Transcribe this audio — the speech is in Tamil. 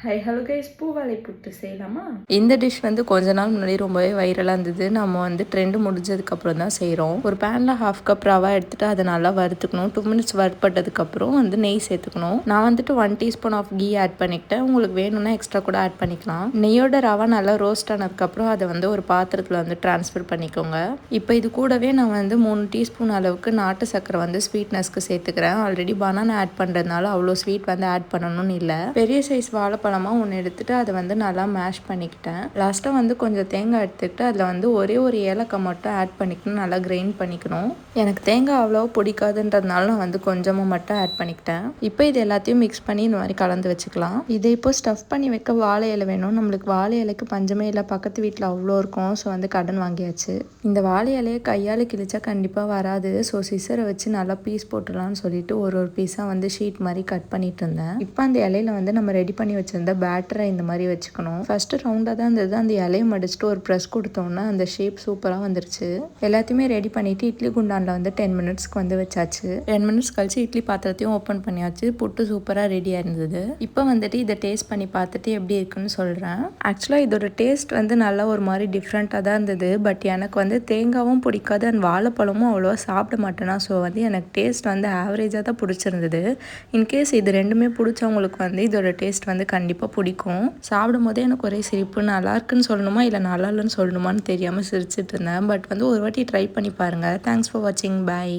ஹை ஹலோ கைஸ், பூவாழை புட்டு செய்யலாமா? இந்த டிஷ் வந்து கொஞ்ச நாள் முன்னாடி ரொம்பவே வைரலாக இருந்தது. நம்ம வந்து ட்ரெண்டு முடிஞ்சதுக்கப்புறம் தான் செய்கிறோம். ஒரு பேனில் 1/2 கப் ரவா எடுத்துகிட்டு அதை நல்லா வறுத்துக்கணும். 2 மினிட்ஸ் வறுப்பட்டதுக்கப்புறம் வந்து நெய் சேர்த்துக்கணும். நான் வந்துட்டு 1 டீஸ்பூன் ஆஃப் கீ ஆட் பண்ணிக்கிட்டேன். உங்களுக்கு வேணும்னா எக்ஸ்ட்ரா கூட ஆட் பண்ணிக்கலாம். நெய்யோட ரவா நல்லா ரோஸ்ட் ஆனதுக்கப்புறம் அதை வந்து ஒரு பாத்திரத்தில் வந்து ட்ரான்ஸ்ஃபர் பண்ணிக்கோங்க. இப்போ இது கூடவே நான் வந்து 3 டீஸ்பூன் அளவுக்கு நாட்டு சர்க்கரை வந்து ஸ்வீட்னஸ்க்கு சேர்த்துக்கிறேன். ஆல்ரெடி பனானா ஆட் பண்ணுறதுனால அவ்வளோ ஸ்வீட் வந்து ஆட் பண்ணணும்னு இல்லை. பெரிய சைஸ் வாழைப்பழமாக ஒன்று எடுத்துகிட்டு அதை வந்து நல்லா மேஷ் பண்ணிக்கிட்டேன். லாஸ்ட்டாக வந்து கொஞ்சம் தேங்காய் எடுத்துக்கிட்டு அதில் வந்து ஒரே ஒரு ஏலக்காய் மட்டும் ஆட் பண்ணிக்கணும். நல்லா கிரைண்ட் பண்ணிக்கணும். எனக்கு தேங்காய் அவ்வளோ பிடிக்காதுன்றதுனால நான் வந்து கொஞ்சமாக மட்டும் ஆட் பண்ணிக்கிட்டேன். இப்போ இது எல்லாத்தையும் மிக்ஸ் பண்ணி இந்த மாதிரி கலந்து வச்சுக்கலாம். இதை இப்போ ஸ்டஃப் பண்ணி வைக்க வாழை இலை வேணும். நம்மளுக்கு வாழை இலைக்கு பஞ்சமே இல்லை. பக்கத்து வீட்டில் அவ்வளோ இருக்கும். ஸோ வந்து கடன் வாங்கியாச்சு. இந்த வாழை இலையை கையால் கிழிச்சா கண்டிப்பாக வராது. ஸோ சிசரை வச்சு நல்லா பீஸ் போட்டுடலாம்னு சொல்லிட்டு ஒரு பீஸாக வந்து ஷீட் மாதிரி கட் பண்ணிட்டு இருந்தேன். இப்போ அந்த இலையில வந்து நம்ம ரெடி பண்ணி வச்சிருந்த பேட்டரை இந்த மாதிரி வச்சுக்கணும். ஃபர்ஸ்ட் ரவுண்டாக தான் இருந்தது. அந்த இலையை மடிச்சுட்டு ஒரு ப்ரெஸ் கொடுத்தோம்னா அந்த ஷேப் சூப்பராக வந்துருச்சு. எல்லாத்தையுமே ரெடி பண்ணிட்டு இட்லி குண்டானில் வந்து 10 மினிட்ஸ்க்கு வந்து வச்சாச்சு. 10 மினிட்ஸ் கழிச்சு இட்லி பாத்திரத்தையும் ஓப்பன் பண்ணியாச்சு. புட்டு சூப்பராக ரெடியாக இருந்தது. இப்போ வந்துட்டு இதை டேஸ்ட் பண்ணி பார்த்துட்டு எப்படி இருக்குன்னு சொல்கிறேன். ஆக்சுவலாக இதோட டேஸ்ட் வந்து நல்லா ஒரு மாதிரி டிஃப்ரெண்ட்டாக தான் இருந்தது. பட் எனக்கு வந்து தேங்காவும் பிடிக்காது அண்ட் வாழைப்பழமும் அவ்வளோவா சாப்பிட மாட்டேனா. ஸோ வந்து எனக்கு டேஸ்ட் வந்து ஆவரேஜாக தான் பிடிச்சிருந்தது. இன்கேஸ் இது ரெண்டுமே பிடிச்சவங்களுக்கு வந்து இதோட டேஸ்ட் வந்து கண்டிப்பாக பிடிக்கும். சாப்பிடும் போதே எனக்கு ஒரே சிரிப்பு. நல்லா இருக்குன்னு சொல்லணுமா இல்லை நல்லா இல்லைன்னு சொல்லணுமான்னு தெரியாமல் சிரிச்சிட்டு இருந்தேன். பட் வந்து ஒரு வாட்டி ட்ரை பண்ணி பாருங்கள். தேங்க்ஸ் ஃபார் வாட்சிங். பை.